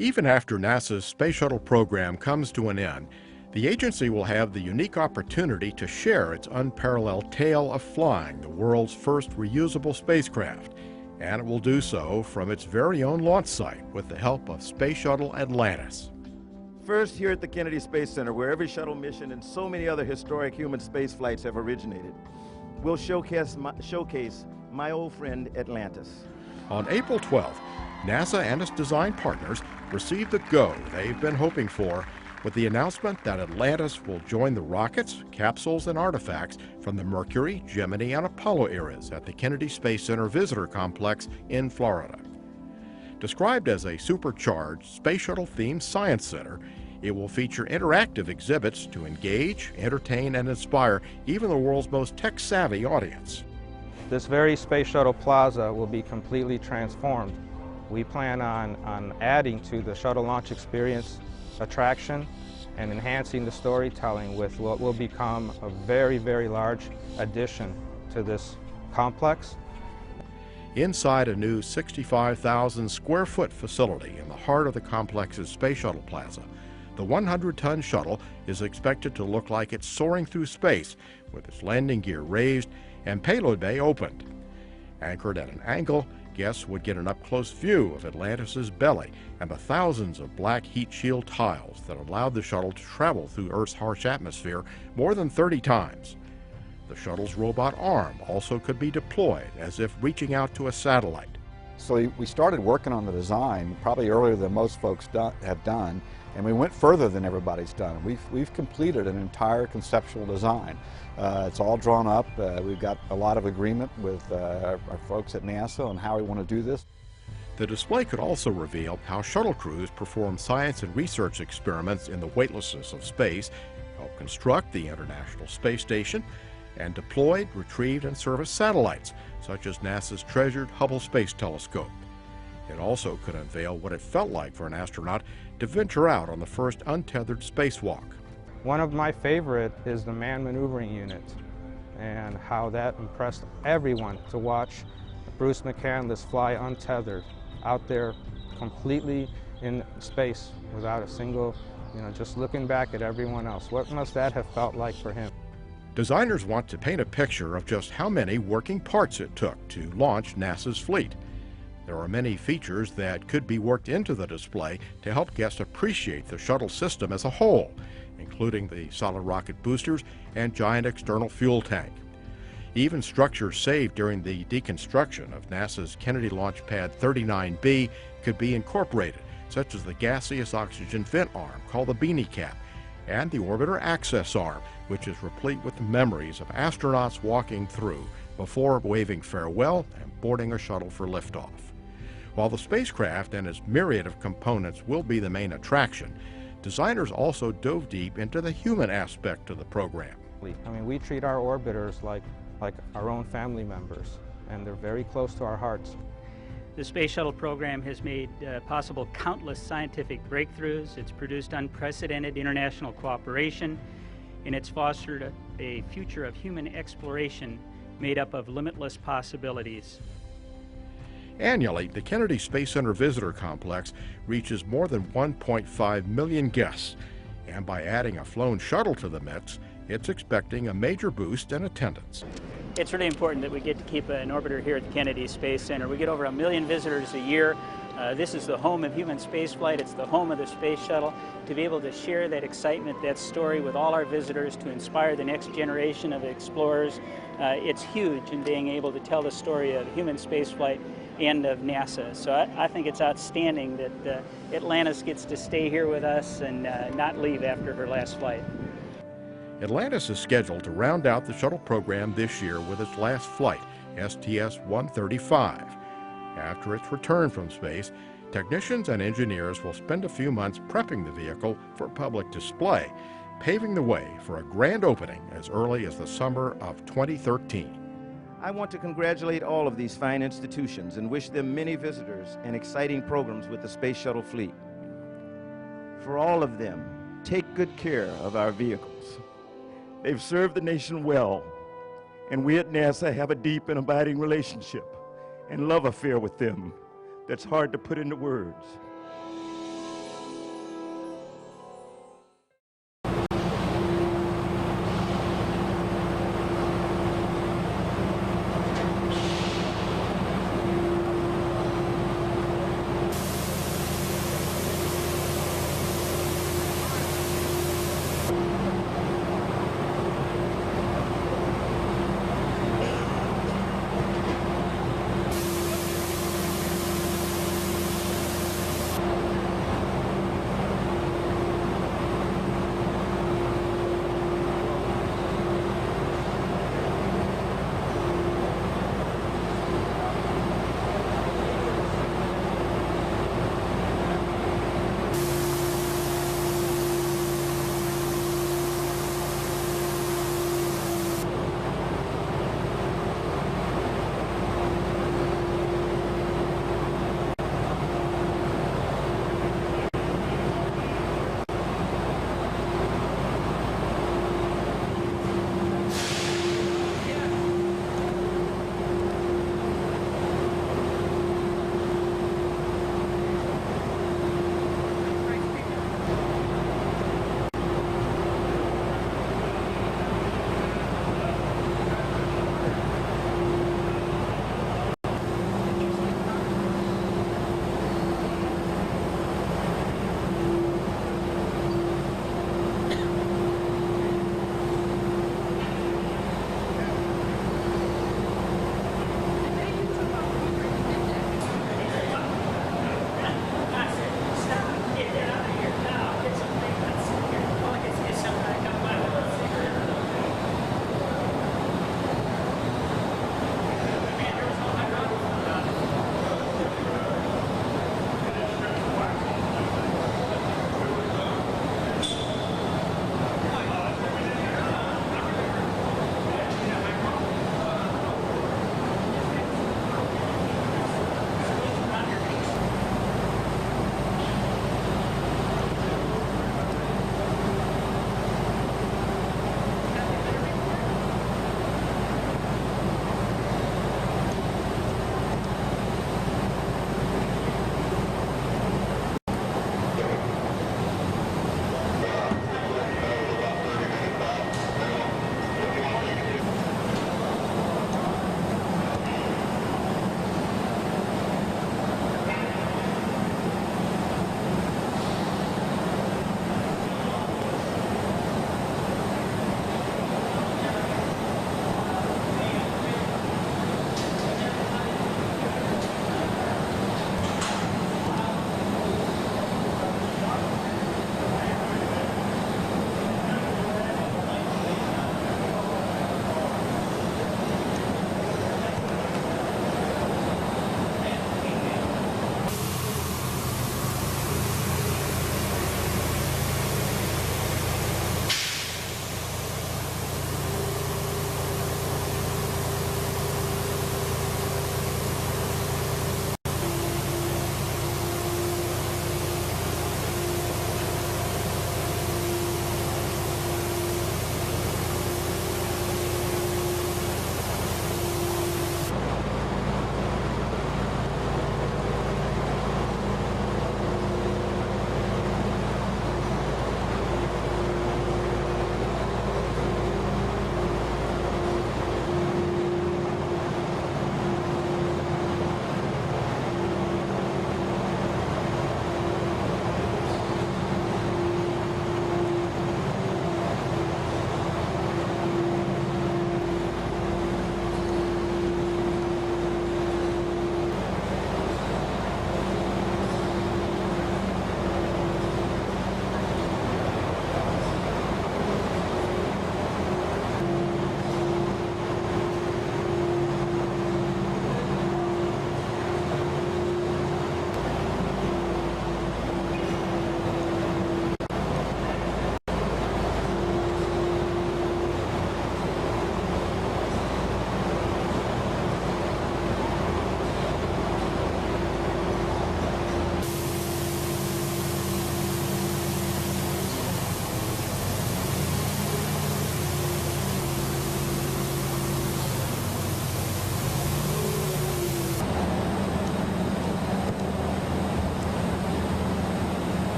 Even after NASA's Space Shuttle program comes to an end, the agency will have the unique opportunity to share its unparalleled tale of flying the world's first reusable spacecraft, and it will do so from its very own launch site with the help of Space Shuttle Atlantis. First, here at the Kennedy Space Center, where every shuttle mission and so many other historic human space flights have originated, we'll showcase my old friend Atlantis. On April 12th, NASA and its design partners received the go they've been hoping for with the announcement that Atlantis will join the rockets, capsules, and artifacts from the Mercury, Gemini, and Apollo eras at the Kennedy Space Center Visitor Complex in Florida. Described as a supercharged Space Shuttle-themed science center, it will feature interactive exhibits to engage, entertain, and inspire even the world's most tech-savvy audience. This very Space Shuttle Plaza will be completely transformed. We plan on adding to the shuttle launch experience attraction and enhancing the storytelling with what will become a very, very large addition to this complex. Inside a new 65,000 square foot facility in the heart of the complex's Space Shuttle Plaza, the 100-ton shuttle is expected to look like it's soaring through space with its landing gear raised and payload bay opened. Anchored at an angle, guests would get an up-close view of Atlantis' belly and the thousands of black heat shield tiles that allowed the shuttle to travel through Earth's harsh atmosphere more than 30 times. The shuttle's robot arm also could be deployed as if reaching out to a satellite. So we started working on the design probably earlier than most folks have done, and we went further than everybody's done. We've completed an entire conceptual design. It's all drawn up. We've got a lot of agreement with our folks at NASA on how we want to do this. The display could also reveal how shuttle crews perform science and research experiments in the weightlessness of space, help construct the International Space Station, and deployed, retrieved, and serviced satellites, such as NASA's treasured Hubble Space Telescope. It also could unveil what it felt like for an astronaut to venture out on the first untethered spacewalk. One of my favorite is the manned maneuvering unit and how that impressed everyone to watch Bruce McCandless fly untethered out there completely in space without a single, just looking back at everyone else. What must that have felt like for him? Designers want to paint a picture of just how many working parts it took to launch NASA's fleet. There are many features that could be worked into the display to help guests appreciate the shuttle system as a whole, including the solid rocket boosters and giant external fuel tank. Even structures saved during the deconstruction of NASA's Kennedy Launch Pad 39B could be incorporated, such as the gaseous oxygen vent arm called the beanie cap, and the orbiter access arm, which is replete with the memories of astronauts walking through before waving farewell and boarding a shuttle for liftoff. While the spacecraft and its myriad of components will be the main attraction, designers also dove deep into the human aspect of the program. I mean, we treat our orbiters like our own family members, and they're very close to our hearts. The Space Shuttle program has made possible countless scientific breakthroughs. It's produced unprecedented international cooperation, and it's fostered a future of human exploration made up of limitless possibilities. Annually, the Kennedy Space Center Visitor Complex reaches more than 1.5 million guests, and by adding a flown shuttle to the mix, it's expecting a major boost in attendance. It's really important that we get to keep an orbiter here at the Kennedy Space Center. We get over 1 million visitors a year. This is the home of human spaceflight. It's the home of the Space Shuttle. To be able to share that excitement, that story with all our visitors, to inspire the next generation of explorers, it's huge in being able to tell the story of human spaceflight and of NASA. So I think it's outstanding that Atlantis gets to stay here with us and not leave after her last flight. Atlantis is scheduled to round out the shuttle program this year with its last flight, STS-135. After its return from space, technicians and engineers will spend a few months prepping the vehicle for public display, paving the way for a grand opening as early as the summer of 2013. I want to congratulate all of these fine institutions and wish them many visitors and exciting programs with the Space Shuttle fleet. For all of them, take good care of our vehicles. They've served the nation well, and we at NASA have a deep and abiding relationship and love affair with them that's hard to put into words.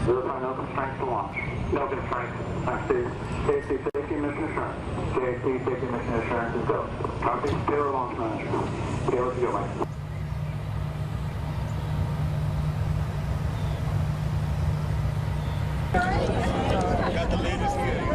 Verify no constraints to launch. No constraints. KSC safety mission assurance. KSC safety mission assurance is go. Copy. Taylor launch manager. Taylor to go, Mike. Got the latest here.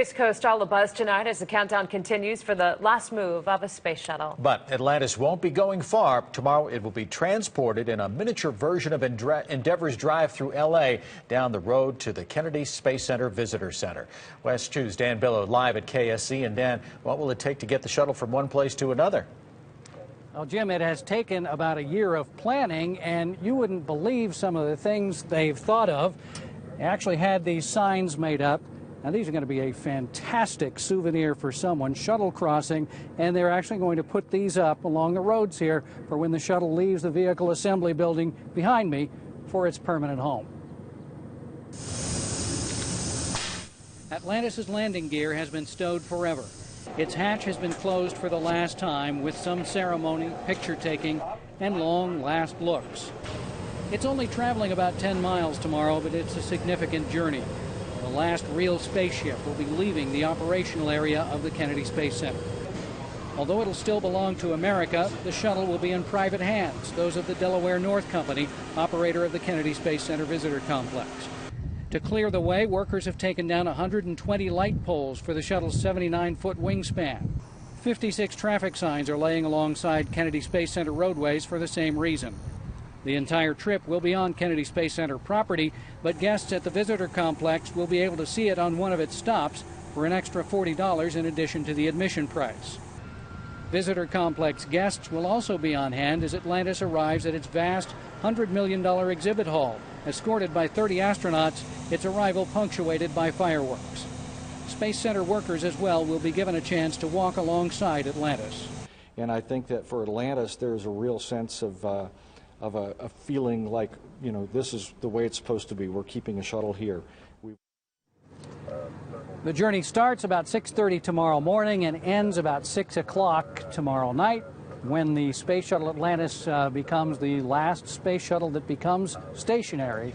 Space Coast all abuzz tonight as the countdown continues for the last move of a space shuttle. But Atlantis won't be going far. Tomorrow it will be transported in a miniature version of Endeavour's drive through L.A. down the road to the Kennedy Space Center Visitor Center. West 2's Dan Billow live at KSC. And Dan, what will it take to get the shuttle from one place to another? Well, Jim, it has taken about a year of planning, and you wouldn't believe some of the things they've thought of. actually had these signs made up. Now, these are going to be a fantastic souvenir for someone, shuttle crossing, and they're actually going to put these up along the roads here for when the shuttle leaves the vehicle assembly building behind me for its permanent home. Atlantis' landing gear has been stowed forever. Its hatch has been closed for the last time with some ceremony, picture taking, and long last looks. It's only traveling about 10 miles tomorrow, but it's a significant journey. The last real spaceship will be leaving the operational area of the Kennedy Space Center. Although it'll still belong to America, the shuttle will be in private hands, those of the Delaware North Company, operator of the Kennedy Space Center Visitor Complex. To clear the way, workers have taken down 120 light poles for the shuttle's 79-foot wingspan. 56 traffic signs are laying alongside Kennedy Space Center roadways for the same reason. The entire trip will be on Kennedy Space Center property, but guests at the visitor complex will be able to see it on one of its stops for an extra $40 in addition to the admission price. Visitor complex guests will also be on hand as Atlantis arrives at its vast $100 million exhibit hall, escorted by 30 astronauts, its arrival punctuated by fireworks. Space Center workers as well will be given a chance to walk alongside Atlantis. And I think that for Atlantis, there's a real sense of a feeling like, you know, this is the way it's supposed to be. We're keeping a shuttle here. The journey starts about 6:30 tomorrow morning and ends about 6 o'clock tomorrow night, when the Space Shuttle Atlantis becomes the last space shuttle that becomes stationary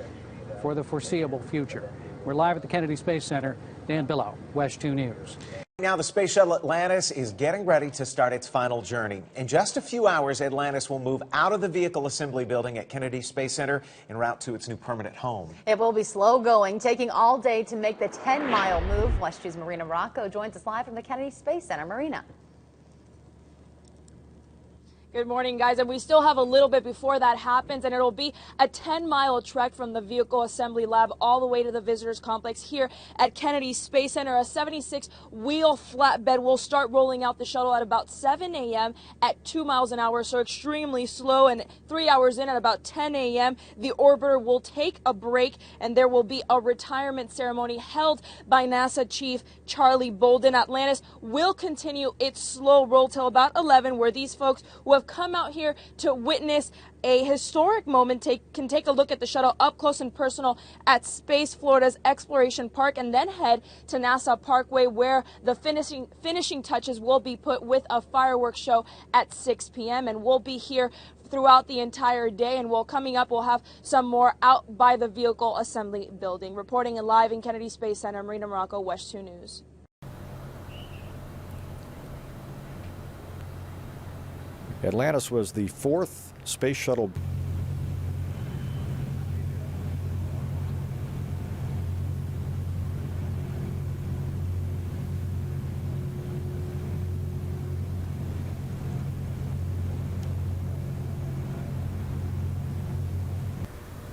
for the foreseeable future. We're live at the Kennedy Space Center. Dan Billow, West 2 News. Now the Space Shuttle Atlantis is getting ready to start its final journey. In just a few hours, Atlantis will move out of the vehicle assembly building at Kennedy Space Center en route to its new permanent home. It will be slow going, taking all day to make the 10-mile move. West 2's Marina Rocco joins us live from the Kennedy Space Center. Marina. Good morning, guys, and we still have a little bit before that happens, and it'll be a 10-mile trek from the vehicle assembly lab all the way to the visitors complex here at Kennedy Space Center. A 76-wheel flatbed will start rolling out the shuttle at about 7 a.m. at 2 miles an hour, so extremely slow, and 3 hours in at about 10 a.m. the orbiter will take a break, and there will be a retirement ceremony held by NASA Chief Charlie Bolden. Atlantis will continue its slow roll till about 11, where these folks who have come out here to witness a historic moment can take a look at the shuttle up close and personal at Space Florida's Exploration Park, and then head to NASA Parkway, where the finishing touches will be put with a fireworks show at 6 p.m. and we'll be here throughout the entire day, and coming up we'll have some more out by the vehicle assembly building. Reporting live in Kennedy Space Center, Marina Morocco, West 2 News. Atlantis was the 4th space shuttle.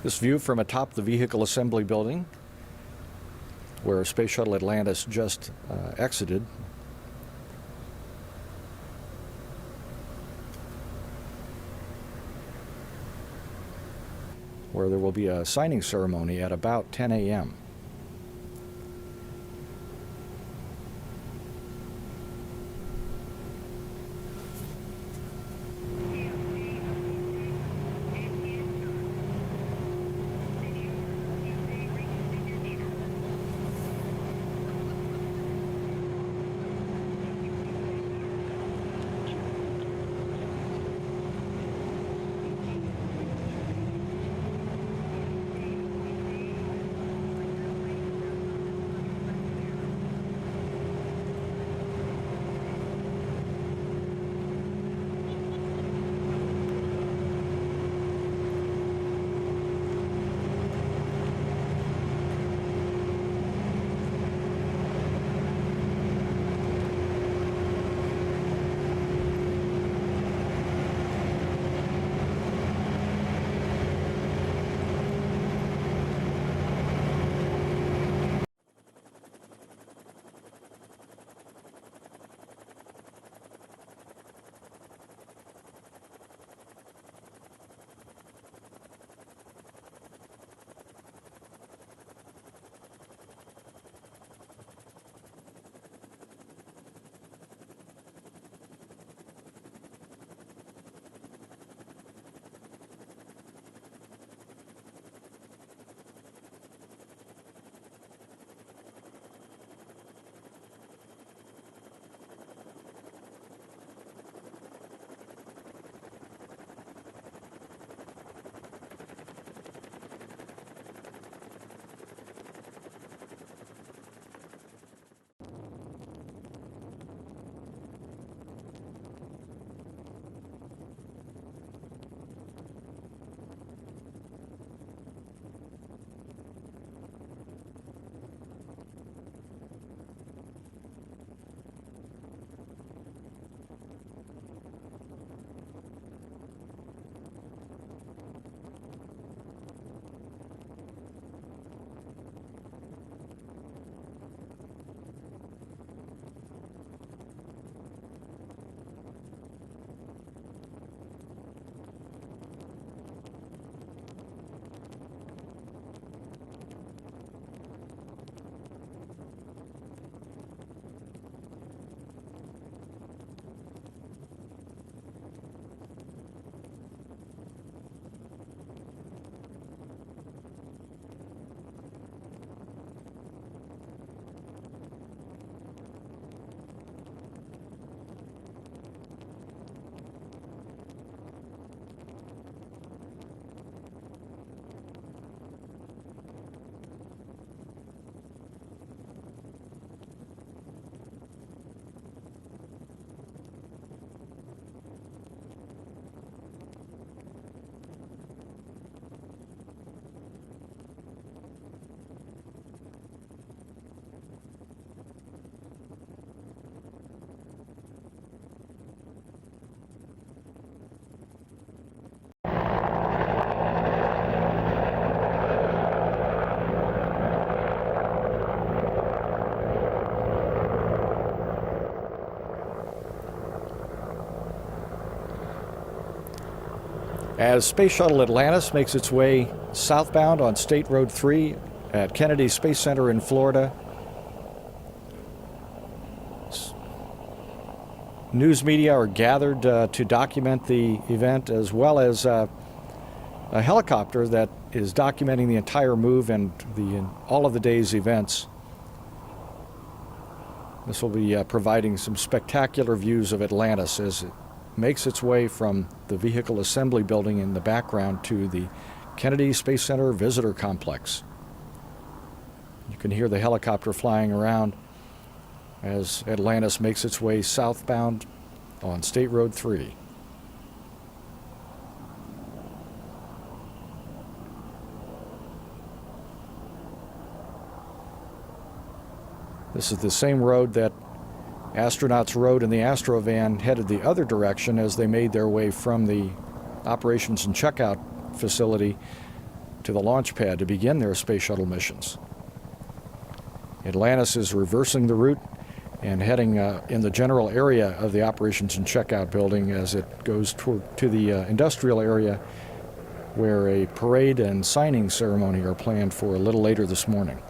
This view from atop the vehicle assembly building, where Space Shuttle Atlantis just exited. Where there will be a signing ceremony at about 10 a.m. As Space Shuttle Atlantis makes its way southbound on State Road 3 at Kennedy Space Center in Florida, news media are gathered to document the event, as well as a helicopter that is documenting the entire move and all of the day's events. This will be providing some spectacular views of Atlantis as it makes its way from the vehicle assembly building in the background to the Kennedy Space Center Visitor Complex. You can hear the helicopter flying around as Atlantis makes its way southbound on State Road 3. This is the same road that astronauts rode in the Astrovan headed the other direction as they made their way from the operations and checkout facility to the launch pad to begin their space shuttle missions. Atlantis is reversing the route and heading in the general area of the operations and checkout building as it goes to the industrial area, where a parade and signing ceremony are planned for a little later this morning.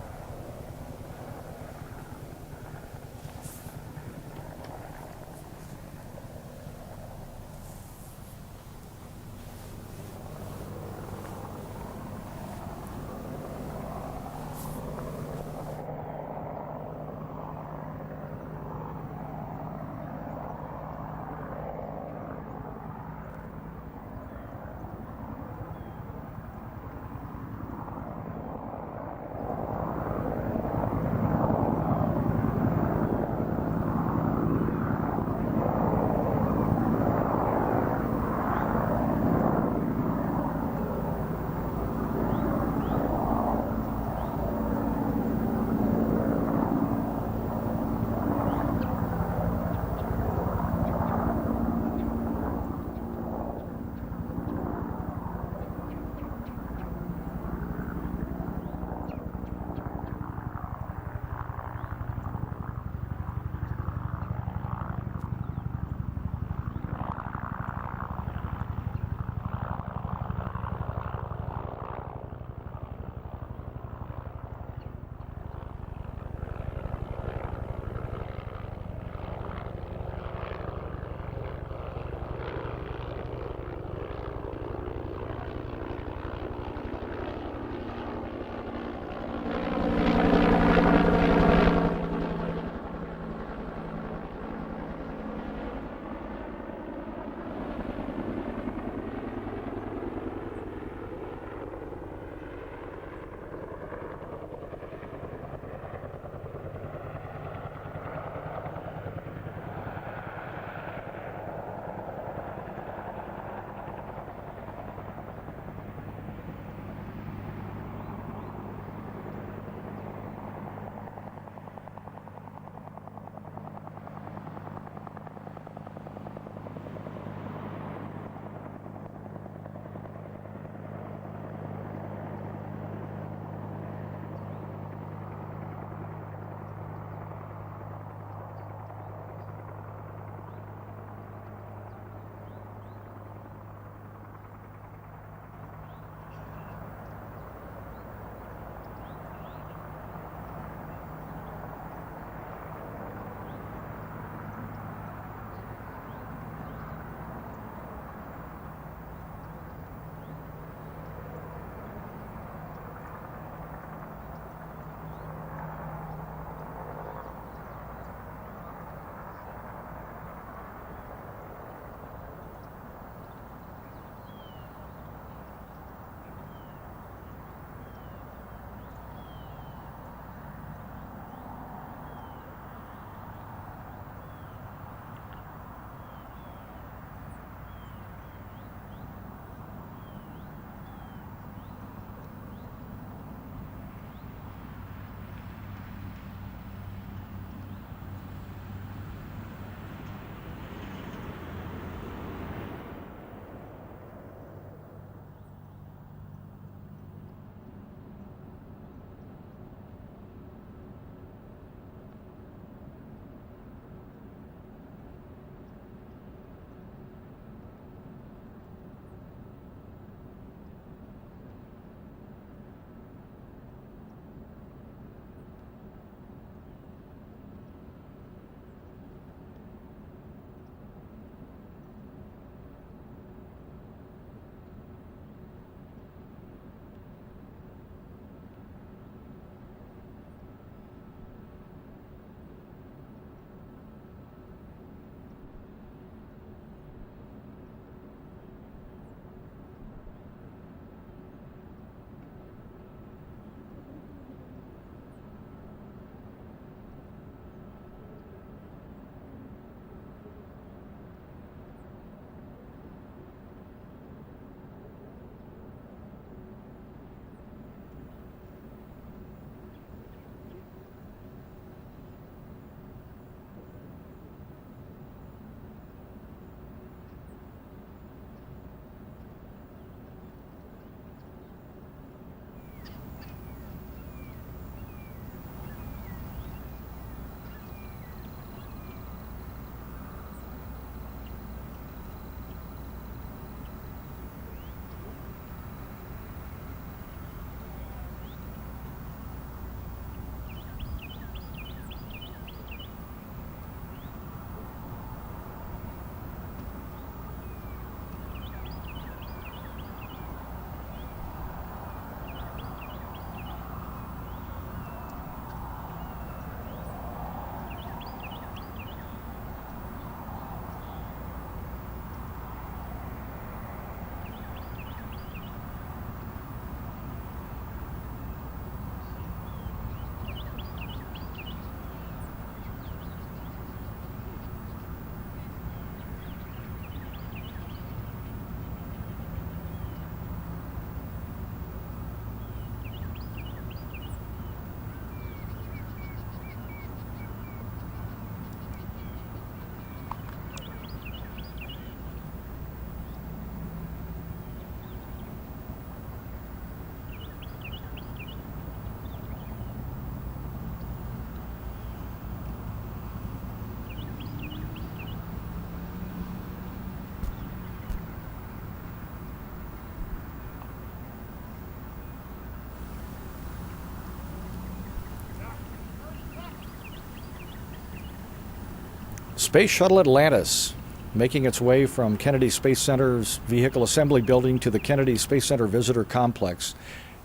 Space Shuttle Atlantis, making its way from Kennedy Space Center's Vehicle Assembly Building to the Kennedy Space Center Visitor Complex.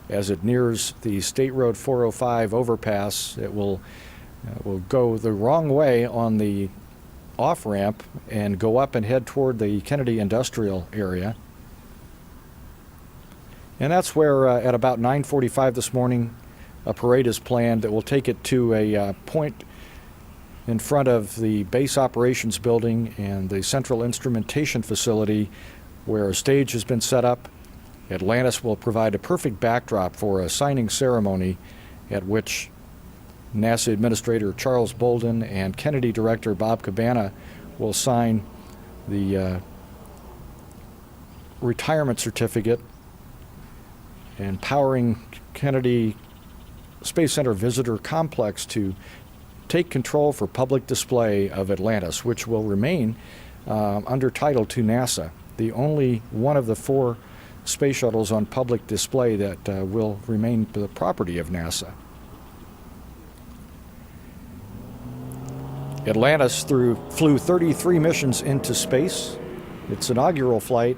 As it nears the State Road 405 overpass, it will go the wrong way on the off-ramp and go up and head toward the Kennedy Industrial area. And that's where, at about 9:45 this morning, a parade is planned that will take it to a point in front of the Base Operations Building and the Central Instrumentation Facility, where a stage has been set up. Atlantis will provide a perfect backdrop for a signing ceremony at which NASA Administrator Charles Bolden and Kennedy Director Bob Cabana will sign the retirement certificate empowering Kennedy Space Center Visitor Complex to take control for public display of Atlantis, which will remain under title to NASA, the only one of the 4 space shuttles on public display that will remain the property of NASA. Atlantis flew 33 missions into space. Its inaugural flight,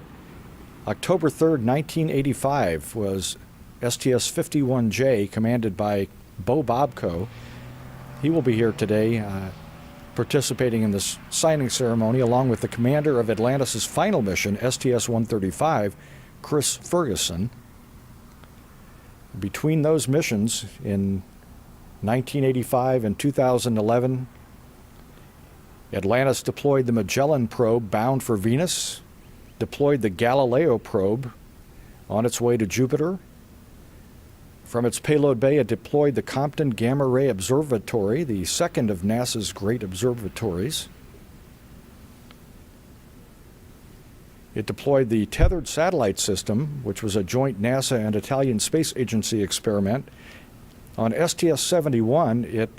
October 3rd, 1985, was STS-51J, commanded by Bo Bobko. He will be here today participating in this signing ceremony along with the commander of Atlantis' final mission, STS-135, Chris Ferguson. Between those missions in 1985 and 2011, Atlantis deployed the Magellan probe bound for Venus, deployed the Galileo probe on its way to Jupiter. From its payload bay, it deployed the Compton Gamma Ray Observatory, the second of NASA's great observatories. It deployed the Tethered Satellite System, which was a joint NASA and Italian Space Agency experiment. On STS-71, it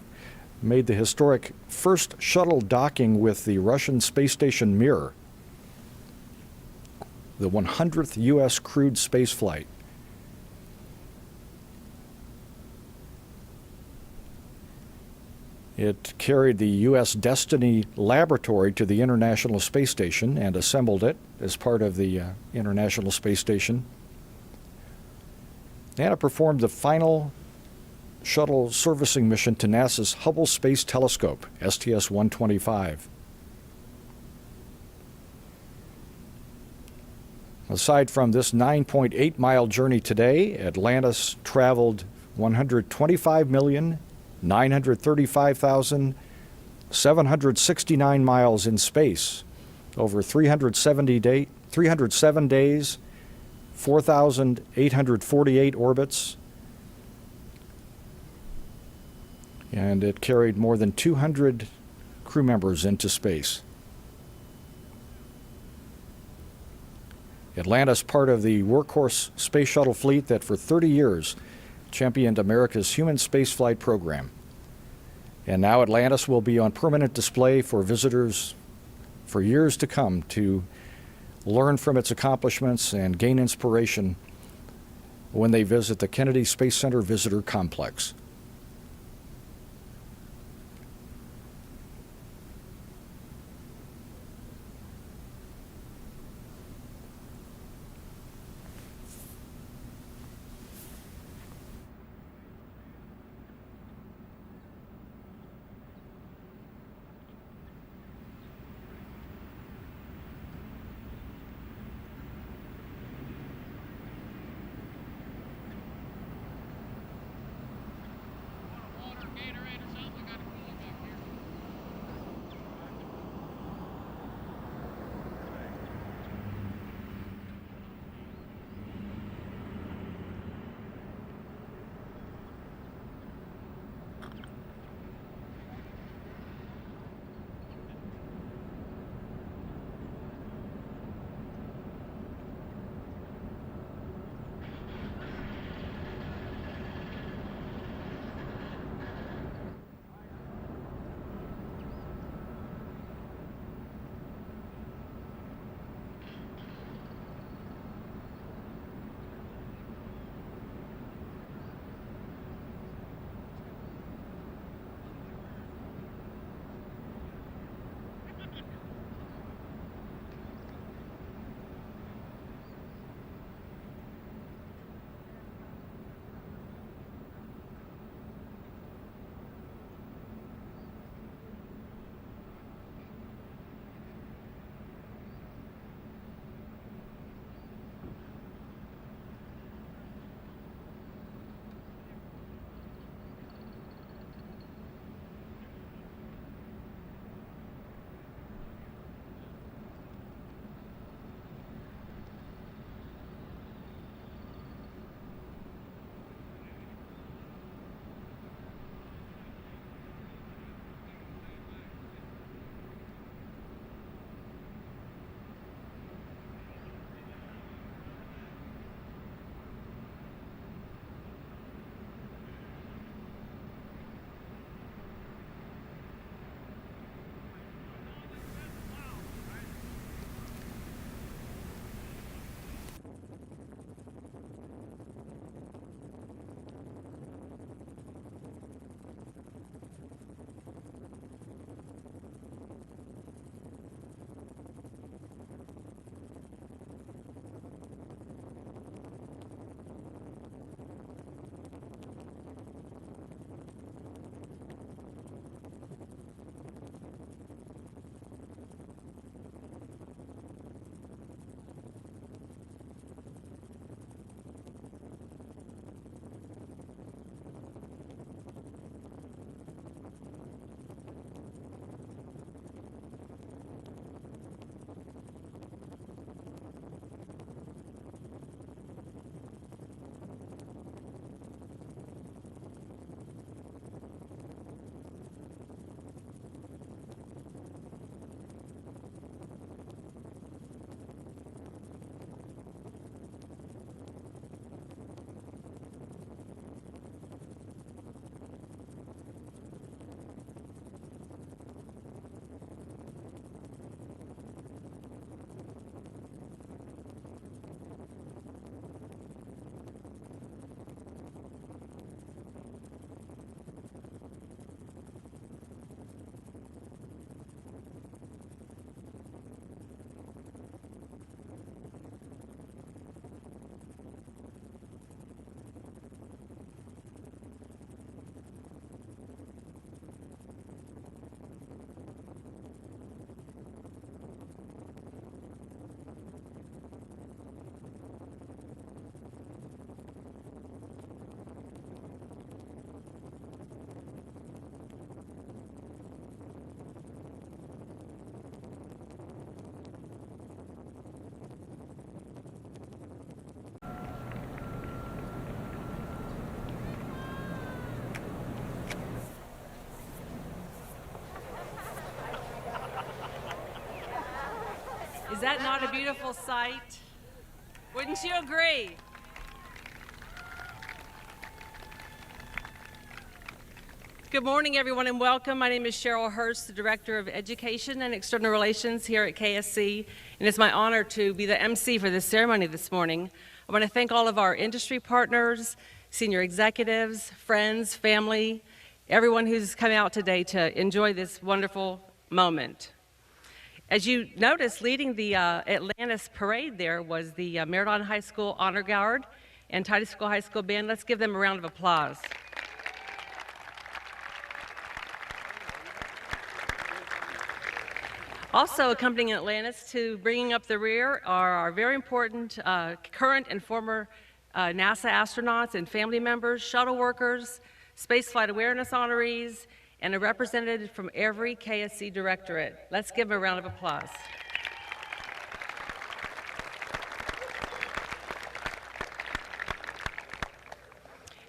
made the historic first shuttle docking with the Russian space station Mir, the 100th U.S. crewed spaceflight. It carried the U.S. Destiny Laboratory to the International Space Station and assembled it as part of the International Space Station. And it performed the final shuttle servicing mission to NASA's Hubble Space Telescope, STS-125. Aside from this 9.8-mile journey today, Atlantis traveled 125,935,769 miles in space over 307 days, 4,848 orbits, and it carried more than 200 crew members into space. Atlantis, part of the workhorse space shuttle fleet that for 30 years championed America's human spaceflight program. And now Atlantis will be on permanent display for visitors for years to come to learn from its accomplishments and gain inspiration when they visit the Kennedy Space Center Visitor Complex. that not a beautiful sight? Wouldn't you agree? Good morning, everyone, and welcome. My name is Cheryl Hurst, the Director of Education and External Relations here at KSC, and it's my honor to be the MC for this ceremony this morning. I want to thank all of our industry partners, senior executives, friends, family, everyone who's come out today to enjoy this wonderful moment. As you noticed, leading the Atlantis parade there was the Marathon High School Honor Guard and Titusville High School Band. Let's give them a round of applause. Also accompanying Atlantis to bringing up the rear are our very important current and former NASA astronauts and family members, shuttle workers, spaceflight awareness honorees, and a representative from every KSC directorate. Let's give them a round of applause.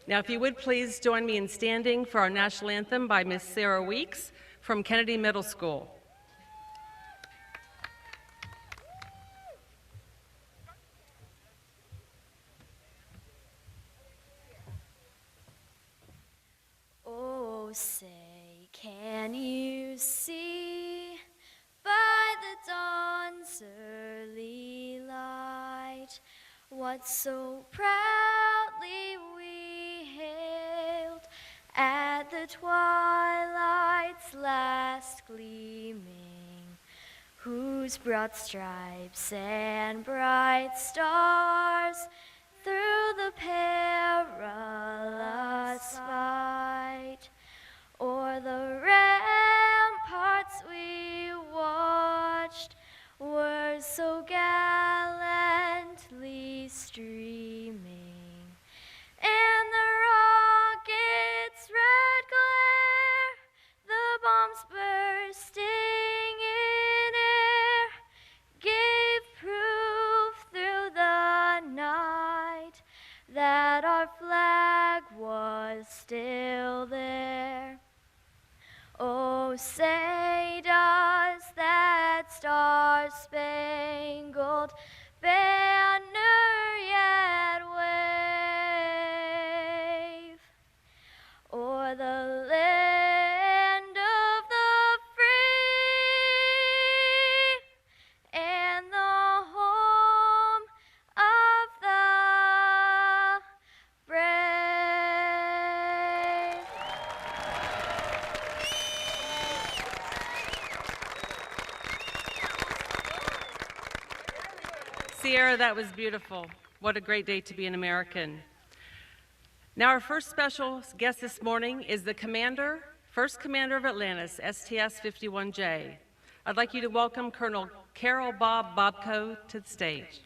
Now, if you would please join me in standing for our national anthem by Miss Sarah Weeks from Kennedy Middle School. Say, can you see by the dawn's early light what so proudly we hailed at the twilight's last gleaming, whose broad stripes and bright stars through the perilous fight o'er the ramparts we watched were so gallantly streaming, and the rocket's red glare, the bombs bursting in air, gave proof through the night that our flag was still there. Oh, say does that star-spangled banner yet wave o'er the land of the free and the home of the brave? Sierra, that was beautiful. What a great day to be an American. Now our first special guest this morning is the First Commander of Atlantis, STS-51J. I'd like you to welcome Colonel Carol Bob Bobko to the stage.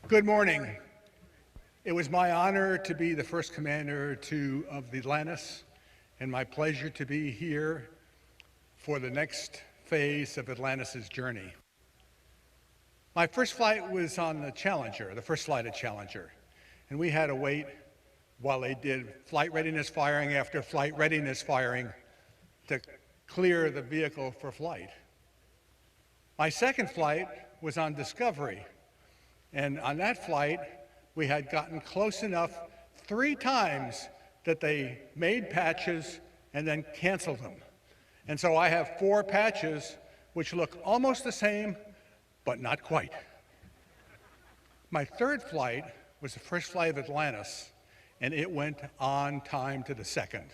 Good morning. It was my honor to be the first commander of the Atlantis, and my pleasure to be here for the next phase of Atlantis' journey. My first flight was on the Challenger, the first flight of Challenger, and we had to wait while they did flight readiness firing after flight readiness firing to clear the vehicle for flight. My second flight was on Discovery, and on that flight, we had gotten close enough 3 times that they made patches and then canceled them. And so I have 4 patches which look almost the same, but not quite. My third flight was the first flight of Atlantis, and it went on time to the second.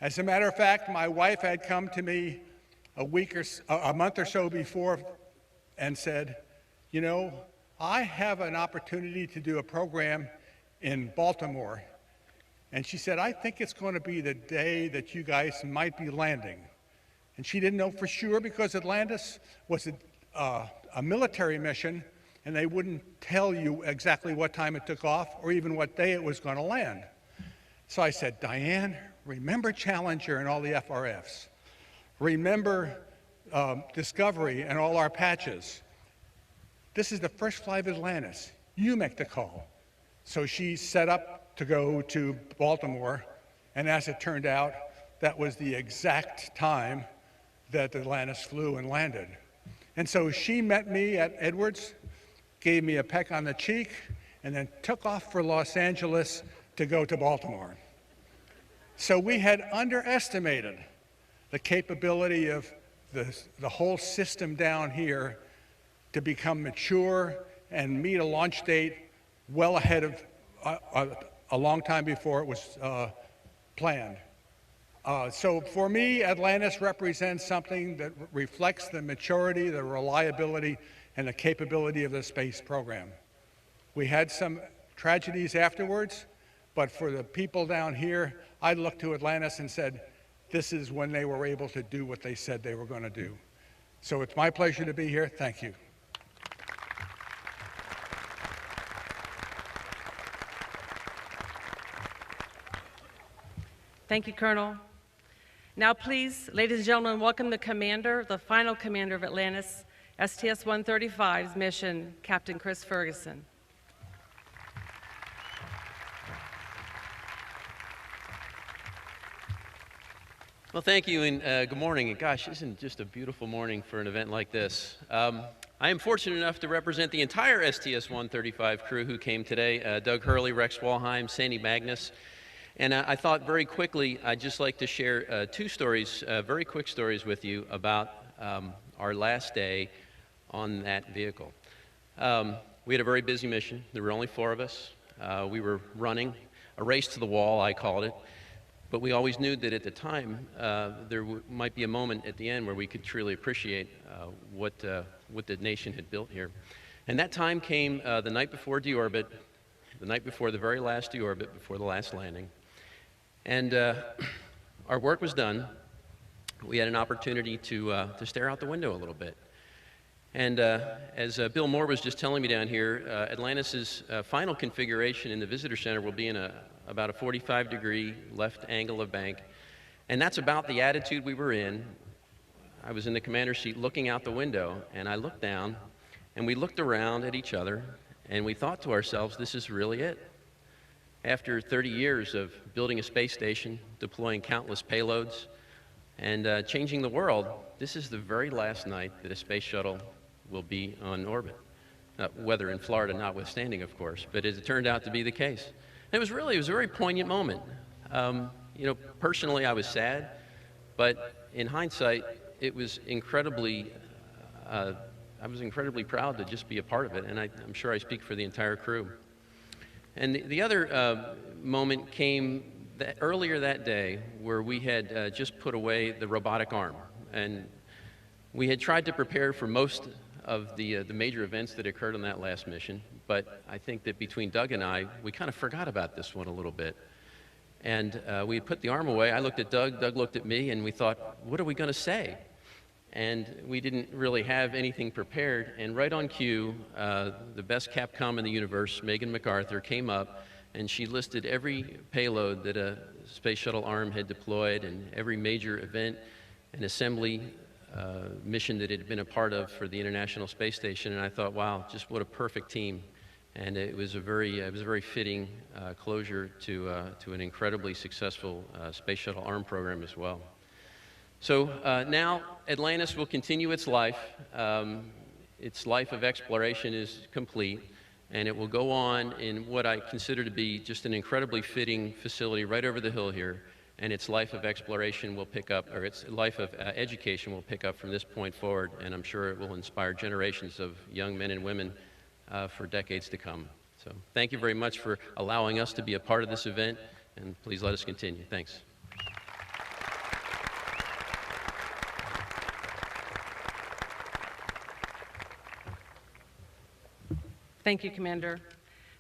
As a matter of fact, my wife had come to me a month or so before and said, you know, I have an opportunity to do a program in Baltimore. And she said, I think it's going to be the day that you guys might be landing. And she didn't know for sure because Atlantis was a military mission, and they wouldn't tell you exactly what time it took off or even what day it was going to land. So I said, Diane, remember Challenger and all the FRFs. Remember Discovery and all our patches. This is the first flight of Atlantis. You make the call. So she set up to go to Baltimore, and as it turned out, that was the exact time that the Atlantis flew and landed. And so she met me at Edwards, gave me a peck on the cheek, and then took off for Los Angeles to go to Baltimore. So we had underestimated the capability of the whole system down here to become mature and meet a launch date well ahead of a long time before it was planned. So for me, Atlantis represents something that reflects the maturity, the reliability, and the capability of the space program. We had some tragedies afterwards, but for the people down here, I looked to Atlantis and said, this is when they were able to do what they said they were going to do. So it's my pleasure to be here. Thank you. Thank you, Colonel. Now, please, ladies and gentlemen, welcome the commander, the final commander of Atlantis, STS-135's mission, Captain Chris Ferguson. Well, thank you, and good morning. And gosh, isn't it just a beautiful morning for an event like this? I am fortunate enough to represent the entire STS-135 crew who came today, Doug Hurley, Rex Walheim, Sandy Magnus. And I thought very quickly I'd just like to share two stories, very quick stories with you about our last day on that vehicle. We had a very busy mission. There were only 4 of us. We were running a race to the wall, I called it. But we always knew that at the time there might be a moment at the end where we could truly appreciate what the nation had built here. And that time came the night before deorbit, the night before the very last deorbit, before the last landing. And our work was done. We had an opportunity to stare out the window a little bit. And as Bill Moore was just telling me down here, Atlantis's final configuration in the visitor center will be in about a 45-degree left angle of bank. And that's about the attitude we were in. I was in the commander's seat looking out the window, and I looked down, and we looked around at each other, and we thought to ourselves, this is really it. After 30 years of building a space station, deploying countless payloads, and changing the world, this is the very last night that a space shuttle will be on orbit. Weather in Florida notwithstanding, of course, but it turned out to be the case. And it was a very poignant moment. You know, personally I was sad, but in hindsight, it was incredibly, I was incredibly proud to just be a part of it, and I'm sure I speak for the entire crew. And the other moment came earlier that day where we had just put away the robotic arm. And we had tried to prepare for most of the major events that occurred on that last mission, but I think that between Doug and I, we kind of forgot about this one a little bit. And we put the arm away. I looked at Doug, Doug looked at me, and we thought, what are we going to say? And we didn't really have anything prepared. And right on cue, the best Capcom in the universe, Megan MacArthur, came up, and she listed every payload that a space shuttle arm had deployed and every major event and assembly mission that it had been a part of for the International Space Station. And I thought, wow, just what a perfect team. And it was a very fitting closure to an incredibly successful space shuttle arm program as well. So now Atlantis will continue its life. Its life of exploration is complete, and it will go on in what I consider to be just an incredibly fitting facility right over the hill here. And its life of exploration will pick up, or its life of education will pick up from this point forward, and I'm sure it will inspire generations of young men and women for decades to come. So thank you very much for allowing us to be a part of this event, and please let us continue. Thanks. Thank you, Commander.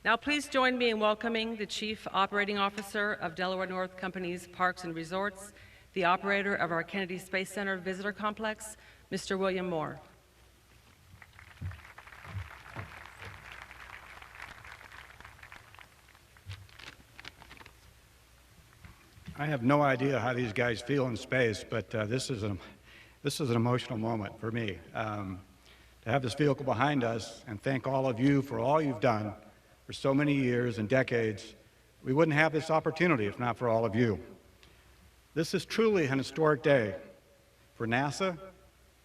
Now please join me in welcoming the Chief Operating Officer of Delaware North Company's Parks and Resorts, the operator of our Kennedy Space Center Visitor Complex, Mr. William Moore. I have no idea how these guys feel in space, but this is an emotional moment for me. To have this vehicle behind us and thank all of you for all you've done for so many years and decades. We wouldn't have this opportunity if not for all of you. This is truly an historic day for NASA,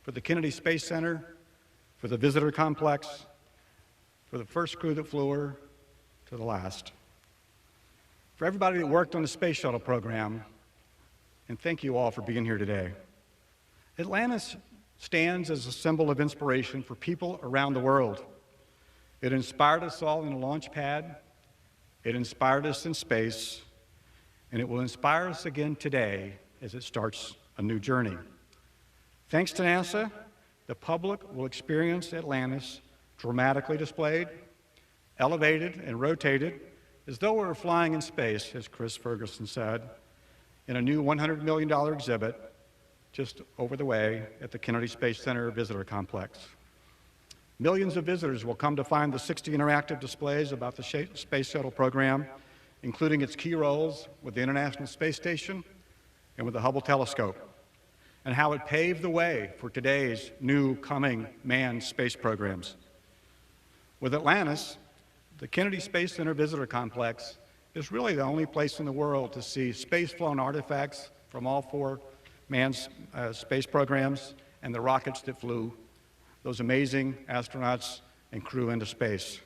for the Kennedy Space Center, for the visitor complex, for the first crew that flew her to the last. For everybody that worked on the Space Shuttle program, and thank you all for being here today. Atlantis stands as a symbol of inspiration for people around the world. It inspired us all in a launch pad, it inspired us in space, and it will inspire us again today as it starts a new journey. Thanks to NASA, the public will experience Atlantis dramatically displayed, elevated, and rotated as though we were flying in space, as Chris Ferguson said, in a new $100 million exhibit just over the way at the Kennedy Space Center Visitor Complex. Millions of visitors will come to find the 60 interactive displays about the Space Shuttle program, including its key roles with the International Space Station and with the Hubble telescope, and how it paved the way for today's new coming manned space programs. With Atlantis, the Kennedy Space Center Visitor Complex is really the only place in the world to see space-flown artifacts from all 4 manned space programs and the rockets that flew those amazing astronauts and crew into space.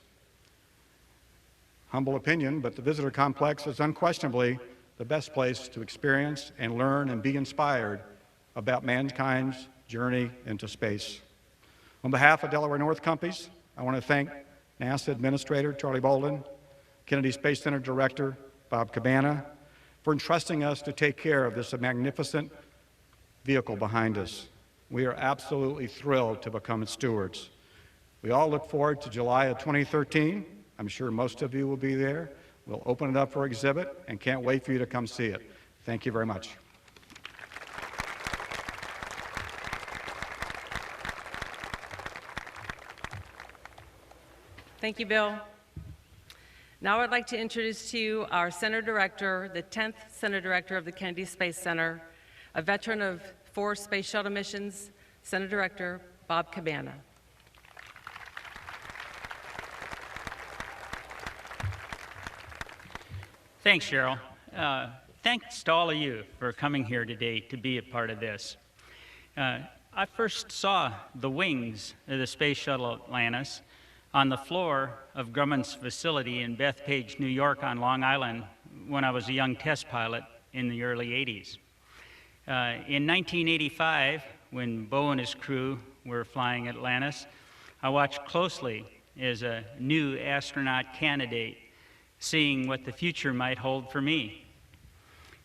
Humble opinion, but the visitor complex is unquestionably the best place to experience and learn and be inspired about mankind's journey into space. On behalf of Delaware North Companies, I want to thank NASA Administrator Charlie Bolden, Kennedy Space Center Director Bob Cabana, for entrusting us to take care of this magnificent vehicle behind us. We are absolutely thrilled to become its stewards. We all look forward to July of 2013. I'm sure most of you will be there. We'll open it up for exhibit and can't wait for you to come see it. Thank you very much. Thank you, Bill. Now I'd like to introduce to you our Center Director, the 10th Center Director of the Kennedy Space Center, a veteran of 4 Space Shuttle missions, Center Director Bob Cabana. Thanks, Cheryl. Thanks to all of you for coming here today to be a part of this. I first saw the wings of the Space Shuttle Atlantis on the floor of Grumman's facility in Bethpage, New York on Long Island when I was a young test pilot in the early 80s. In 1985, when Bo and his crew were flying Atlantis, I watched closely as a new astronaut candidate, seeing what the future might hold for me.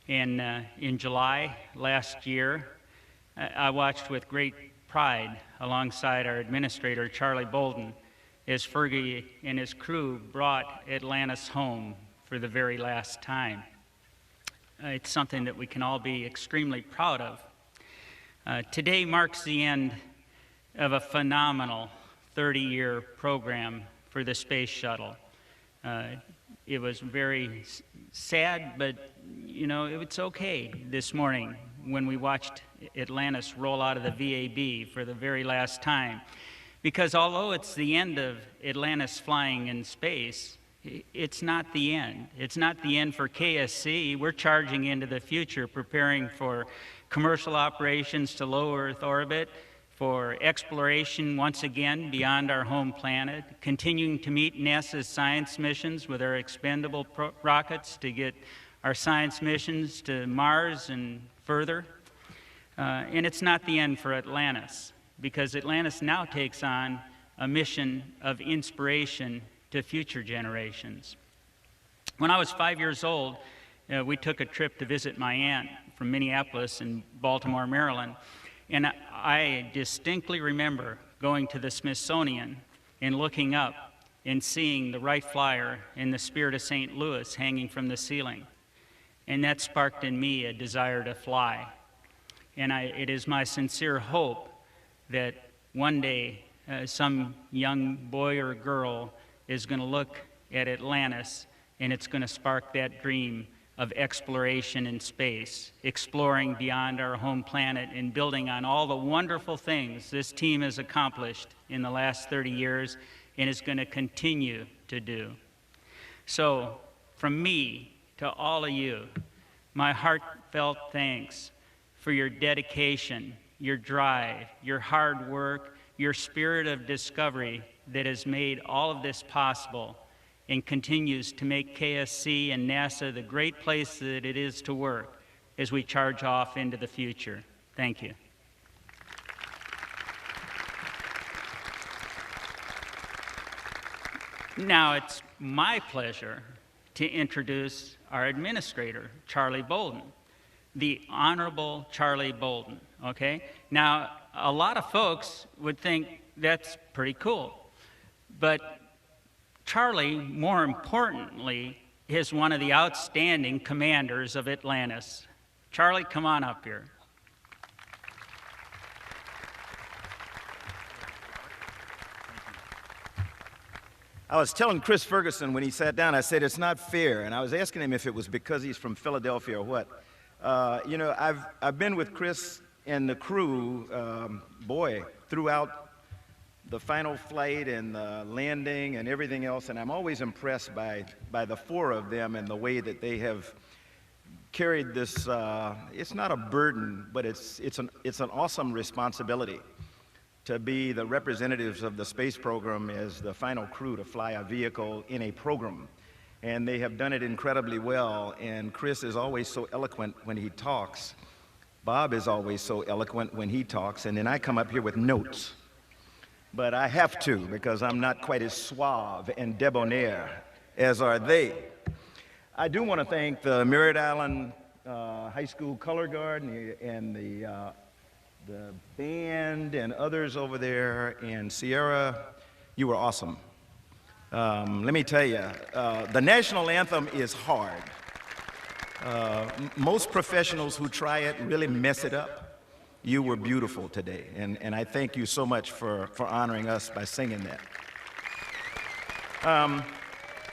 And in July last year, I watched with great pride alongside our administrator, Charlie Bolden, as Fergie and his crew brought Atlantis home for the very last time. It's something that we can all be extremely proud of. Today marks the end of a phenomenal 30-year program for the Space Shuttle. It was very sad, but you know, it's okay this morning when we watched Atlantis roll out of the VAB for the very last time. Because although it's the end of Atlantis flying in space, it's not the end. It's not the end for KSC. We're charging into the future, preparing for commercial operations to low Earth orbit, for exploration once again beyond our home planet, continuing to meet NASA's science missions with our expendable rockets to get our science missions to Mars and further. And it's not the end for Atlantis, because Atlantis now takes on a mission of inspiration to future generations. When I was 5 years old, we took a trip to visit my aunt from Minneapolis and Baltimore, Maryland. And I distinctly remember going to the Smithsonian and looking up and seeing the Wright Flyer and the Spirit of St. Louis hanging from the ceiling. And that sparked in me a desire to fly. And it is my sincere hope that one day some young boy or girl is going to look at Atlantis and it's going to spark that dream of exploration in space, exploring beyond our home planet and building on all the wonderful things this team has accomplished in the last 30 years and is going to continue to do. So, from me to all of you, my heartfelt thanks for your dedication, your drive, your hard work, your spirit of discovery that has made all of this possible and continues to make KSC and NASA the great place that it is to work as we charge off into the future. Thank you. Now it's my pleasure to introduce our administrator, Charlie Bolden, the Honorable Charlie Bolden, okay? Now, a lot of folks would think that's pretty cool, but Charlie, more importantly, is one of the outstanding commanders of Atlantis. Charlie, come on up here. I was telling Chris Ferguson when he sat down, I said, it's not fair. And I was asking him if it was because he's from Philadelphia or what. You know, I've been with Chris and the crew, boy, throughout the final flight and the landing and everything else. And I'm always impressed by the four of them and the way that they have carried this, it's not a burden, but it's an awesome responsibility to be the representatives of the space program as the final crew to fly a vehicle in a program. And they have done it incredibly well. And Chris is always so eloquent when he talks. Bob is always so eloquent when he talks. And then I come up here with notes. But I have to, because I'm not quite as suave and debonair as are they. I do want to thank the Merritt Island High School Color Guard and the band and others over there. And Sierra, you were awesome. Let me tell you, the national anthem is hard. Most professionals who try it really mess it up. You were beautiful today, and I thank you so much for honoring us by singing that.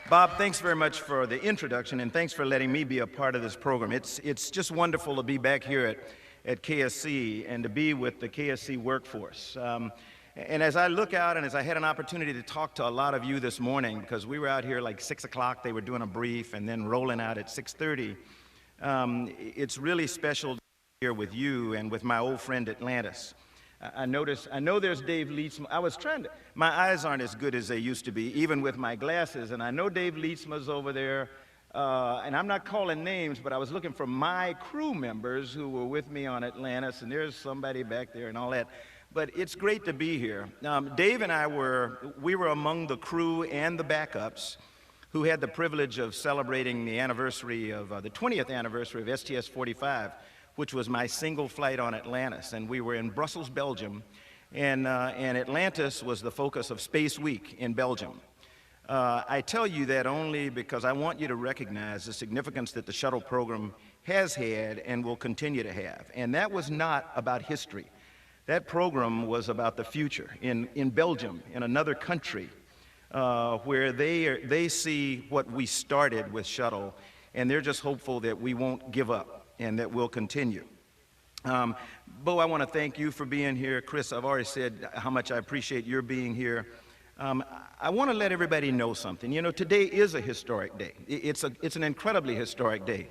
Bob, thanks very much for the introduction, and thanks for letting me be a part of this program. It's just wonderful to be back here at KSC and to be with the KSC workforce. And as I look out and as I had an opportunity to talk to a lot of you this morning, because we were out here like 6 o'clock, they were doing a brief, and then rolling out at 6:30, it's really special to be here with you and with my old friend Atlantis. I know there's Dave Leetsma. My eyes aren't as good as they used to be, even with my glasses, and I know Dave Leetsma's over there. And I'm not calling names, but I was looking for my crew members who were with me on Atlantis, and there's somebody back there and all that. But it's great to be here. Dave and I were among the crew and the backups who had the privilege of celebrating the anniversary of, the 20th anniversary of STS-45, which was my single flight on Atlantis. And we were in Brussels, Belgium, and Atlantis was the focus of Space Week in Belgium. I tell you that only because I want you to recognize the significance that the shuttle program has had and will continue to have. And that was not about history. That program was about the future in Belgium, in another country, where they see what we started with Shuttle, and they're just hopeful that we won't give up and that we'll continue. Bo, I want to thank you for being here. Chris, I've already said how much I appreciate your being here. I want to let everybody know something. You know, today is a historic day. It's an incredibly historic day.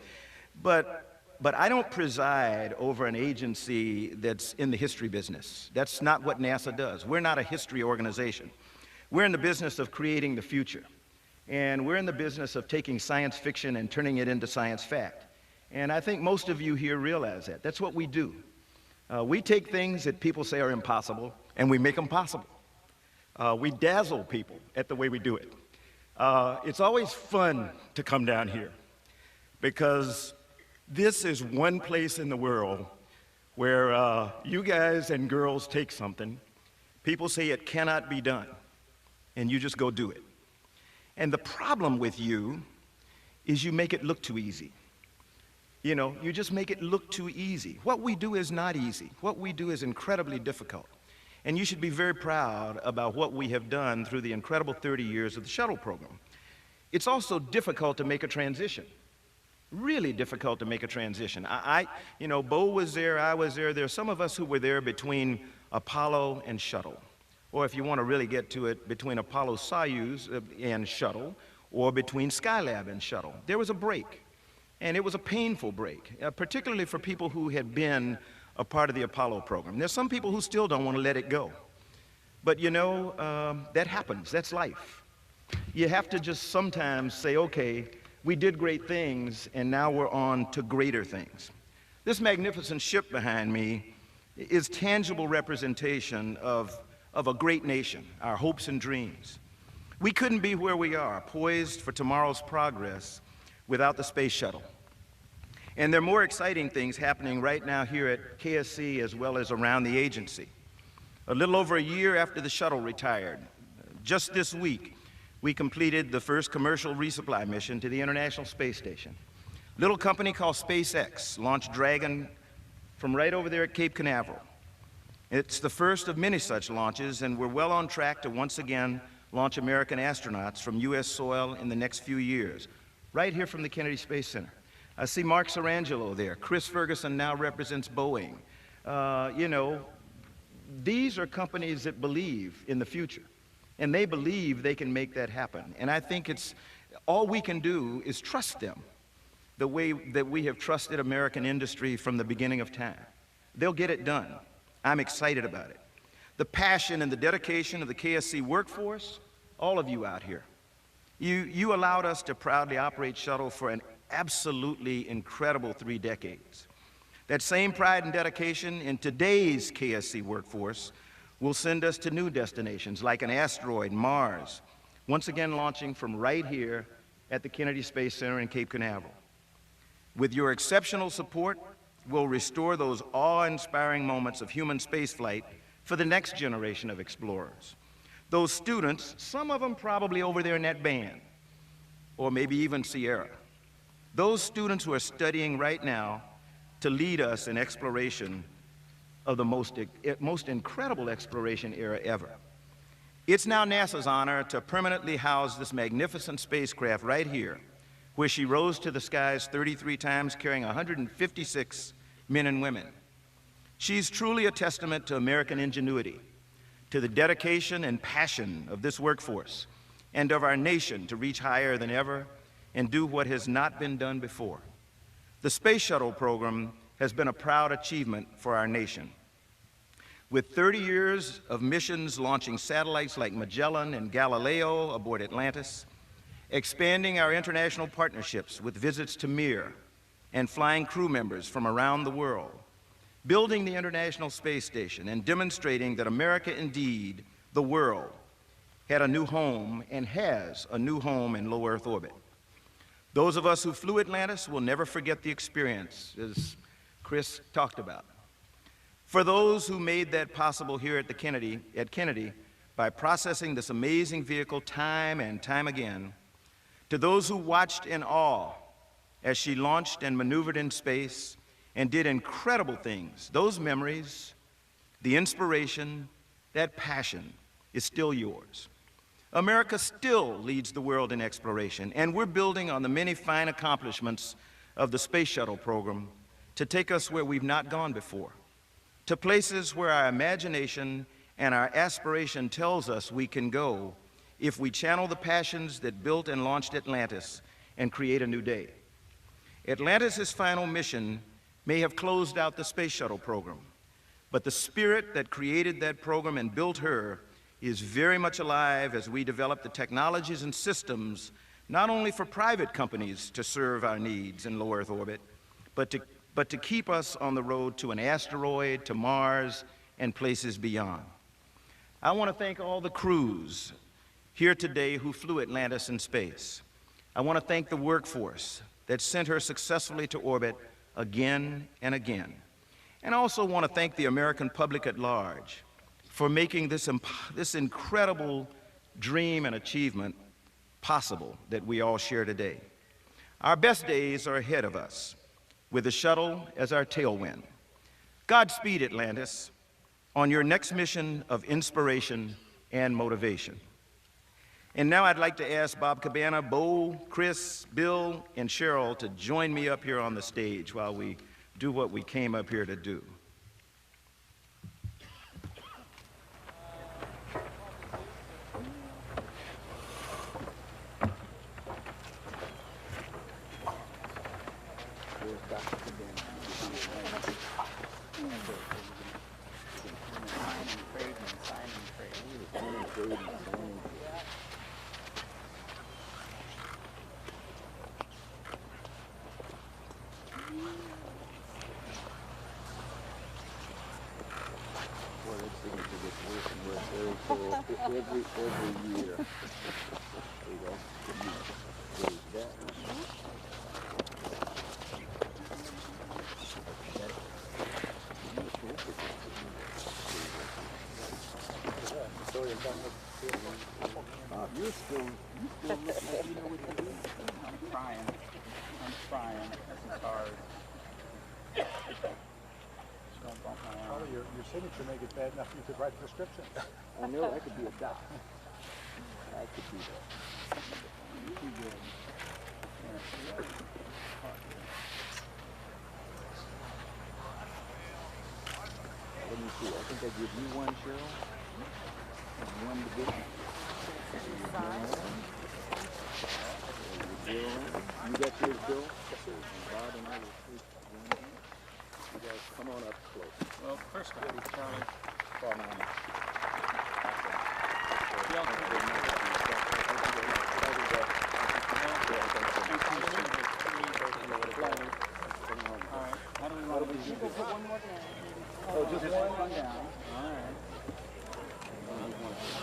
But I don't preside over an agency that's in the history business. That's not what NASA does. We're not a history organization. We're in the business of creating the future. And we're in the business of taking science fiction and turning it into science fact. And I think most of you here realize that. That's what we do. We take things that people say are impossible, and we make them possible. We dazzle people at the way we do it. It's always fun to come down here because this is one place in the world where you guys and girls take something, people say it cannot be done, and you just go do it. And the problem with you is you make it look too easy. You know, you just make it look too easy. What we do is not easy. What we do is incredibly difficult. And you should be very proud about what we have done through the incredible 30 years of the shuttle program. It's also difficult to make a transition. Really difficult to make a transition. You know, Bo was there, I was there. There are some of us who were there between Apollo and Shuttle. Or if you want to really get to it, between Apollo Soyuz and Shuttle, or between Skylab and Shuttle. There was a break. And it was a painful break, particularly for people who had been a part of the Apollo program. There's some people who still don't want to let it go. But you know, that happens, that's life. You have to just sometimes say, okay, we did great things and now we're on to greater things. This magnificent ship behind me is tangible representation of a great nation, our hopes and dreams. We couldn't be where we are, poised for tomorrow's progress, without the space shuttle. And there are more exciting things happening right now here at KSC as well as around the agency. A little over a year after the shuttle retired, just this week, we completed the first commercial resupply mission to the International Space Station. A little company called SpaceX launched Dragon from right over there at Cape Canaveral. It's the first of many such launches, and we're well on track to once again launch American astronauts from U.S. soil in the next few years, right here from the Kennedy Space Center. I see Mark Sarangelo there. Chris Ferguson now represents Boeing. You know, these are companies that believe in the future, and they believe they can make that happen. And I think it's all we can do is trust them the way that we have trusted American industry from the beginning of time. They'll get it done. I'm excited about it. The passion and the dedication of the KSC workforce, all of you out here, you allowed us to proudly operate Shuttle for an absolutely incredible 3 decades. That same pride and dedication in today's KSC workforce will send us to new destinations like an asteroid, Mars, once again launching from right here at the Kennedy Space Center in Cape Canaveral. With your exceptional support, we'll restore those awe-inspiring moments of human spaceflight for the next generation of explorers. Those students, some of them probably over there in that band, or maybe even Sierra. Those students who are studying right now to lead us in exploration of the most incredible exploration era ever. It's now NASA's honor to permanently house this magnificent spacecraft right here, where she rose to the skies 33 times, carrying 156 men and women. She's truly a testament to American ingenuity, to the dedication and passion of this workforce, and of our nation to reach higher than ever and do what has not been done before. The Space Shuttle program has been a proud achievement for our nation. With 30 years of missions launching satellites like Magellan and Galileo aboard Atlantis, expanding our international partnerships with visits to Mir and flying crew members from around the world, building the International Space Station and demonstrating that America, indeed, the world, had a new home and has a new home in low Earth orbit. Those of us who flew Atlantis will never forget the experience, as Chris talked about. For those who made that possible here at Kennedy by processing this amazing vehicle time and time again, to those who watched in awe as she launched and maneuvered in space and did incredible things, those memories, the inspiration, that passion is still yours. America still leads the world in exploration, and we're building on the many fine accomplishments of the Space Shuttle program to take us where we've not gone before, to places where our imagination and our aspiration tells us we can go if we channel the passions that built and launched Atlantis and create a new day. Atlantis' final mission may have closed out the Space Shuttle program, but the spirit that created that program and built her is very much alive as we develop the technologies and systems not only for private companies to serve our needs in low Earth orbit, but to keep us on the road to an asteroid, to Mars, and places beyond. I want to thank all the crews here today who flew Atlantis in space. I want to thank the workforce that sent her successfully to orbit again and again. And I also want to thank the American public at large for making this incredible dream and achievement possible that we all share today. Our best days are ahead of us, with the shuttle as our tailwind. Godspeed, Atlantis, on your next mission of inspiration and motivation. And now I'd like to ask Bob Cabana, Bo, Chris, Bill, and Cheryl to join me up here on the stage while we do what we came up here to do. Every year. There you go. That. You're still looking like you know what to do. I'm trying. This is hard. Probably your signature may get bad enough you could write a prescription. I know, that could be a doc. That could be that. Too good. Let me see. I think I give you one, Cheryl. And one to Bill. You got yours, Bill? Yes, sir. And Bob and I will take one. You guys come on up close. Well, first of all, Charlie. Fall down. How do we want to do this? One more down. Oh, just one down. All right.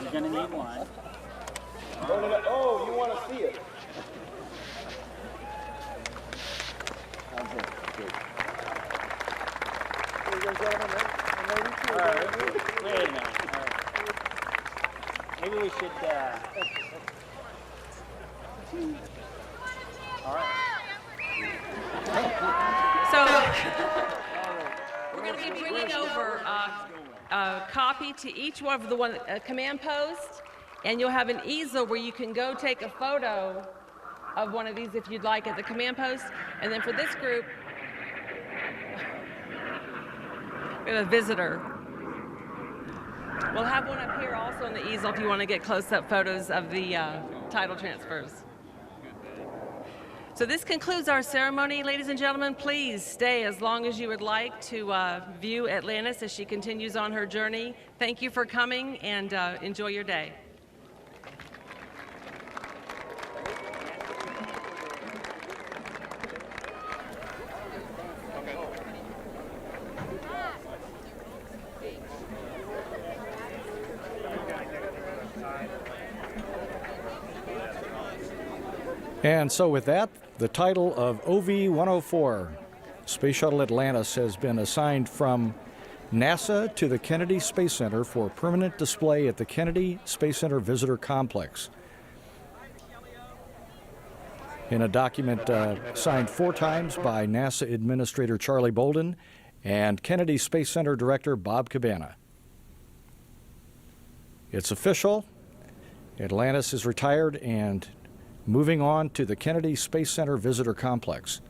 You're going to need one. Oh, you want to see it? All right. Wait a minute. All right. Maybe we should. All right. So we're going to be bringing over a copy to each one of the command post, and you'll have an easel where you can go take a photo of one of these if you'd like at the command post. And then for this group, we have a visitor. We'll have one up here also on the easel if you want to get close-up photos of the title transfers. So this concludes our ceremony, ladies and gentlemen. Please stay as long as you would like to view Atlantis as she continues on her journey. Thank you for coming, and enjoy your day. And so with that, the title of OV-104, Space Shuttle Atlantis, has been assigned from NASA to the Kennedy Space Center for permanent display at the Kennedy Space Center Visitor Complex. In a document signed 4 times by NASA Administrator Charlie Bolden and Kennedy Space Center Director Bob Cabana. It's official. Atlantis is retired and moving on to the Kennedy Space Center Visitor Complex.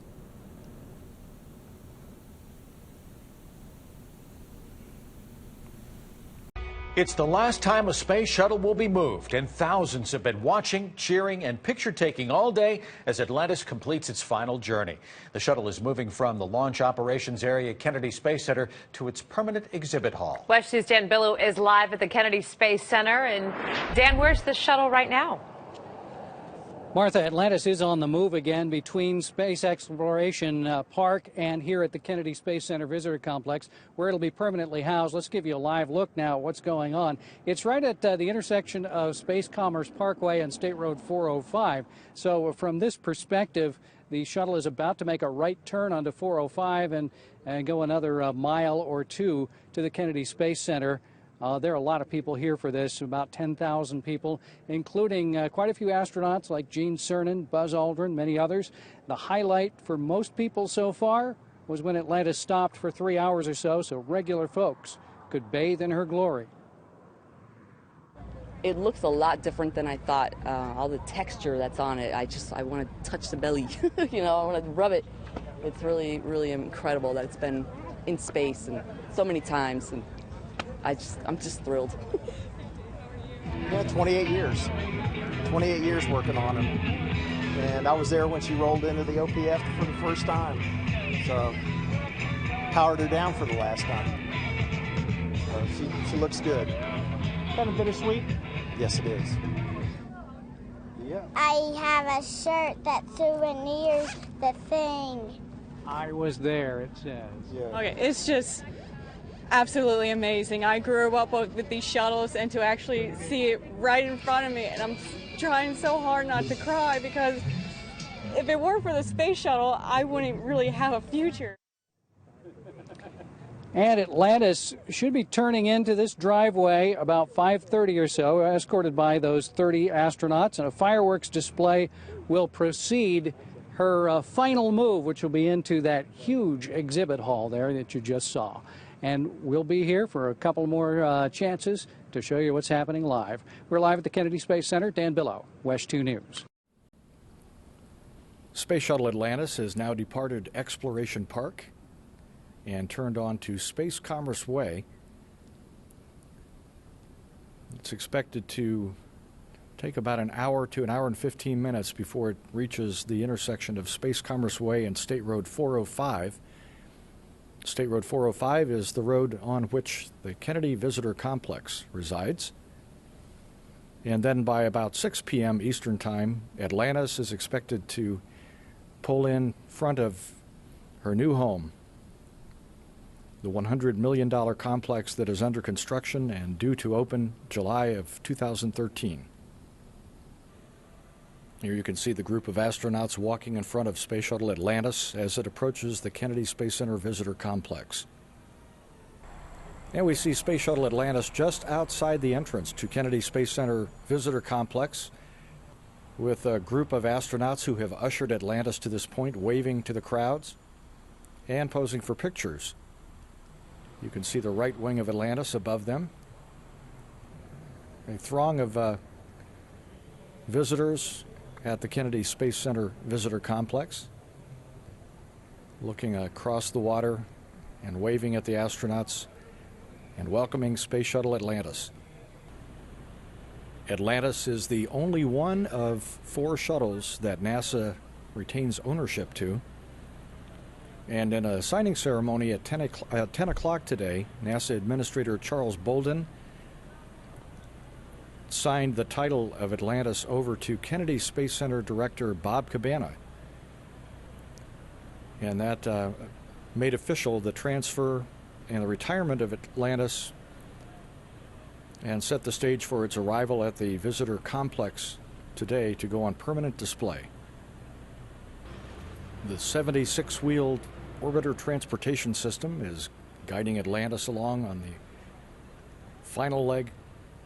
It's the last time a space shuttle will be moved, and thousands have been watching, cheering, and picture-taking all day as Atlantis completes its final journey. The shuttle is moving from the launch operations area at Kennedy Space Center to its permanent exhibit hall. West News' Dan Billow is live at the Kennedy Space Center. And Dan, where's the shuttle right now? Martha, Atlantis is on the move again between Space Exploration Park and here at the Kennedy Space Center Visitor Complex, where it'll be permanently housed. Let's give you a live look now at what's going on. It's right at the intersection of Space Commerce Parkway and State Road 405. So from this perspective, the shuttle is about to make a right turn onto 405 and go another mile or two to the Kennedy Space Center. There are a lot of people here for this, about 10,000 people, including quite a few astronauts like Gene Cernan, Buzz Aldrin, many others. The highlight for most people so far was when Atlantis stopped for 3 hours or so regular folks could bathe in her glory. It looks a lot different than I thought. All the texture that's on it, I want to touch the belly, you know, I want to rub it. It's really, really incredible that it's been in space and so many times. And I'm just thrilled. Yeah, 28 years. 28 years working on them. and I was there when she rolled into the OPF for the first time. So powered her down for the last time. So she looks good. Kind of bittersweet? Yes, it is. Yeah. I have a shirt that souvenirs the thing. I was there, it says. Yeah. Okay, it's just absolutely amazing. I grew up with these shuttles, and to actually see it right in front of me, and I'm trying so hard not to cry, because if it weren't for the space shuttle, I wouldn't really have a future. And Atlantis should be turning into this driveway about 5:30 or so, escorted by those 30 astronauts, and a fireworks display will precede her final move, which will be into that huge exhibit hall there that you just saw. And we'll be here for a couple more chances to show you what's happening live. We're live at the Kennedy Space Center. Dan Billow, West 2 News. Space Shuttle Atlantis has now departed Exploration Park and turned on to Space Commerce Way. It's expected to take about an hour to an hour and 15 minutes before it reaches the intersection of Space Commerce Way and State Road 405. State Road 405 is the road on which the Kennedy Visitor Complex resides. And then by about 6 p.m. Eastern Time, Atlantis is expected to pull in front of her new home, the $100 million complex that is under construction and due to open July of 2013. Here you can see the group of astronauts walking in front of Space Shuttle Atlantis as it approaches the Kennedy Space Center Visitor Complex. And we see Space Shuttle Atlantis just outside the entrance to Kennedy Space Center Visitor Complex, with a group of astronauts who have ushered Atlantis to this point, waving to the crowds and posing for pictures. You can see the right wing of Atlantis above them. A throng of visitors at the Kennedy Space Center Visitor Complex, looking across the water and waving at the astronauts and welcoming Space Shuttle Atlantis. Atlantis is the only one of 4 shuttles that NASA retains ownership to. And in a signing ceremony at 10 o'clock today, NASA Administrator Charles Bolden signed the title of Atlantis over to Kennedy Space Center Director Bob Cabana. And that made official the transfer and the retirement of Atlantis and set the stage for its arrival at the visitor complex today to go on permanent display. The 76-wheeled orbiter transportation system is guiding Atlantis along on the final leg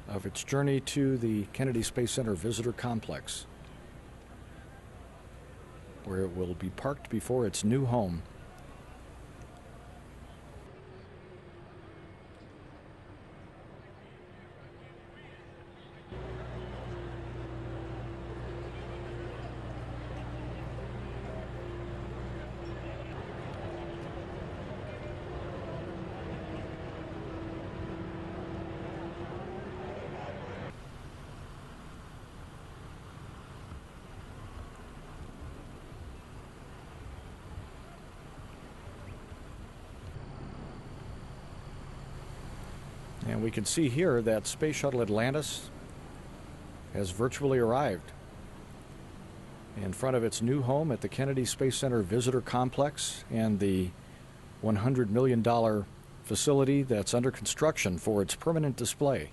of its journey to the Kennedy Space Center Visitor Complex, where it will be parked before its new home. And we can see here that Space Shuttle Atlantis has virtually arrived in front of its new home at the Kennedy Space Center Visitor Complex and the $100 million facility that's under construction for its permanent display.